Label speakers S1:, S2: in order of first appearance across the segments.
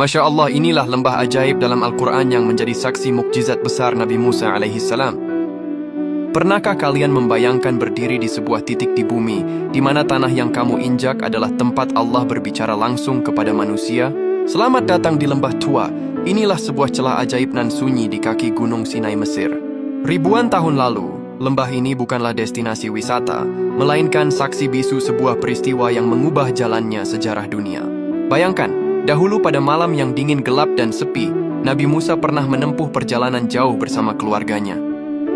S1: Masya Allah, inilah lembah ajaib dalam Al-Quran yang menjadi saksi mukjizat besar Nabi Musa alaihissalam. Pernahkah kalian membayangkan berdiri di sebuah titik di bumi, di mana tanah yang kamu injak adalah tempat Allah berbicara langsung kepada manusia? Selamat datang di lembah Tua. Inilah sebuah celah ajaib nan sunyi di kaki Gunung Sinai Mesir. Ribuan tahun lalu, lembah ini bukanlah destinasi wisata, melainkan saksi bisu sebuah peristiwa yang mengubah jalannya sejarah dunia. Bayangkan, dahulu pada malam yang dingin gelap dan sepi, Nabi Musa pernah menempuh perjalanan jauh bersama keluarganya.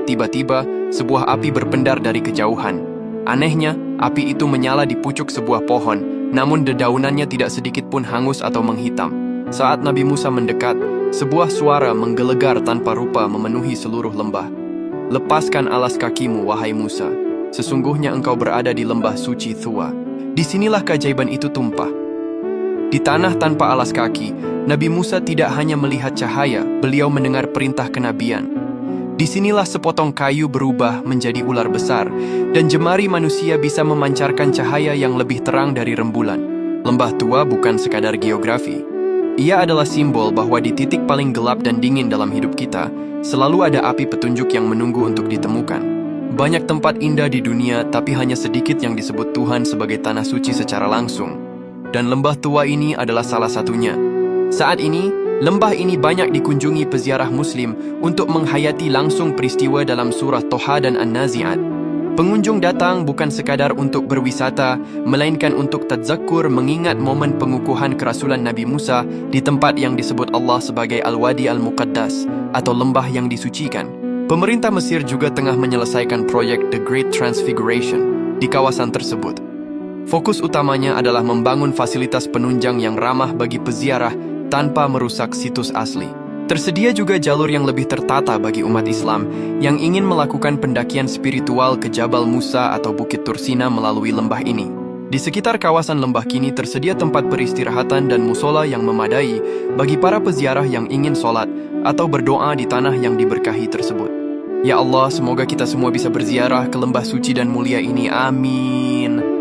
S1: Tiba-tiba, sebuah api berpendar dari kejauhan. Anehnya, api itu menyala di pucuk sebuah pohon, namun dedaunannya tidak sedikit pun hangus atau menghitam. Saat Nabi Musa mendekat, sebuah suara menggelegar tanpa rupa memenuhi seluruh lembah. Lepaskan alas kakimu, wahai Musa. Sesungguhnya engkau berada di lembah suci Thua. Disinilah keajaiban itu tumpah. Di tanah tanpa alas kaki, Nabi Musa tidak hanya melihat cahaya, beliau mendengar perintah kenabian. Disinilah sepotong kayu berubah menjadi ular besar, dan jemari manusia bisa memancarkan cahaya yang lebih terang dari rembulan. Lembah Tua bukan sekadar geografi. Ia adalah simbol bahwa di titik paling gelap dan dingin dalam hidup kita, selalu ada api petunjuk yang menunggu untuk ditemukan. Banyak tempat indah di dunia, tapi hanya sedikit yang disebut Tuhan sebagai tanah suci secara langsung. Dan lembah Tua ini adalah salah satunya. Saat ini, lembah ini banyak dikunjungi peziarah muslim untuk menghayati langsung peristiwa dalam surah Toha dan An-Nazi'at. Pengunjung datang bukan sekadar untuk berwisata, melainkan untuk tadzakkur mengingat momen pengukuhan kerasulan Nabi Musa di tempat yang disebut Allah sebagai Al-Wadi Al-Muqaddas atau lembah yang disucikan. Pemerintah Mesir juga tengah menyelesaikan proyek The Great Transfiguration di kawasan tersebut. Fokus utamanya adalah membangun fasilitas penunjang yang ramah bagi peziarah tanpa merusak situs asli. Tersedia juga jalur yang lebih tertata bagi umat Islam yang ingin melakukan pendakian spiritual ke Jabal Musa atau Bukit Tursina melalui lembah ini. Di sekitar kawasan lembah kini tersedia tempat peristirahatan dan musola yang memadai bagi para peziarah yang ingin sholat atau berdoa di tanah yang diberkahi tersebut. Ya Allah, semoga kita semua bisa berziarah ke lembah suci dan mulia ini. Amin.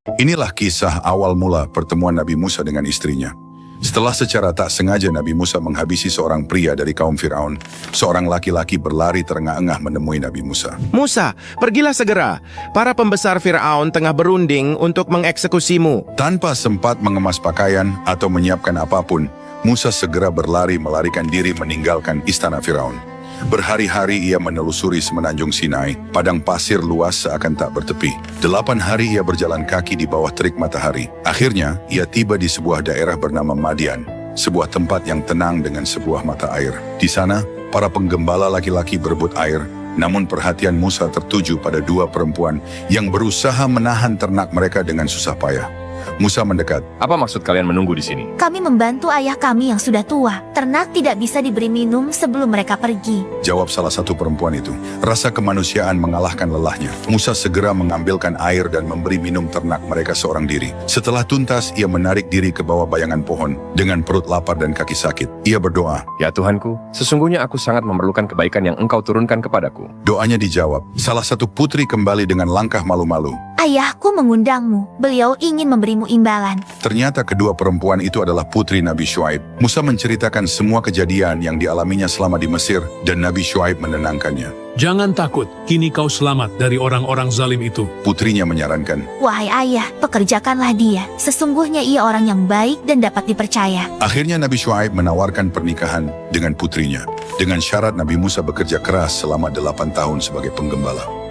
S2: Inilah kisah awal mula pertemuan Nabi Musa dengan istrinya. Setelah secara tak sengaja Nabi Musa menghabisi seorang pria dari kaum Fir'aun, seorang laki-laki berlari terengah-engah menemui Nabi Musa.
S3: Musa, pergilah segera. Para pembesar Fir'aun tengah berunding untuk mengeksekusimu.
S2: Tanpa sempat mengemas pakaian atau menyiapkan apapun, Musa segera melarikan diri meninggalkan istana Fir'aun. Berhari-hari ia menelusuri semenanjung Sinai, padang pasir luas seakan tak bertepi. 8 hari ia berjalan kaki di bawah terik matahari. Akhirnya, ia tiba di sebuah daerah bernama Madian, sebuah tempat yang tenang dengan sebuah mata air. Di sana, para penggembala laki-laki berebut air, namun perhatian Musa tertuju pada 2 perempuan yang berusaha menahan ternak mereka dengan susah payah. Musa mendekat.
S4: Apa maksud kalian menunggu di sini?
S5: Kami membantu ayah kami yang sudah tua. Ternak tidak bisa diberi minum sebelum mereka pergi.
S2: Jawab salah satu perempuan itu. Rasa kemanusiaan mengalahkan lelahnya. Musa segera mengambilkan air dan memberi minum ternak mereka seorang diri. Setelah tuntas, ia menarik diri ke bawah bayangan pohon. Dengan perut lapar dan kaki sakit, ia berdoa.
S4: Ya Tuhanku, sesungguhnya aku sangat memerlukan kebaikan yang Engkau turunkan kepadaku.
S2: Doanya dijawab. Salah satu putri kembali dengan langkah malu-malu.
S5: Ayahku mengundangmu. Beliau ingin memberimu imbalan.
S2: Ternyata kedua perempuan itu adalah putri Nabi Syuaib. Musa menceritakan semua kejadian yang dialaminya selama di Mesir dan Nabi Syuaib menenangkannya.
S6: Jangan takut, kini kau selamat dari orang-orang zalim itu.
S2: Putrinya menyarankan.
S5: Wahai ayah, pekerjakanlah dia. Sesungguhnya ia orang yang baik dan dapat dipercaya.
S2: Akhirnya Nabi Syuaib menawarkan pernikahan dengan putrinya. Dengan syarat Nabi Musa bekerja keras selama 8 tahun sebagai penggembala.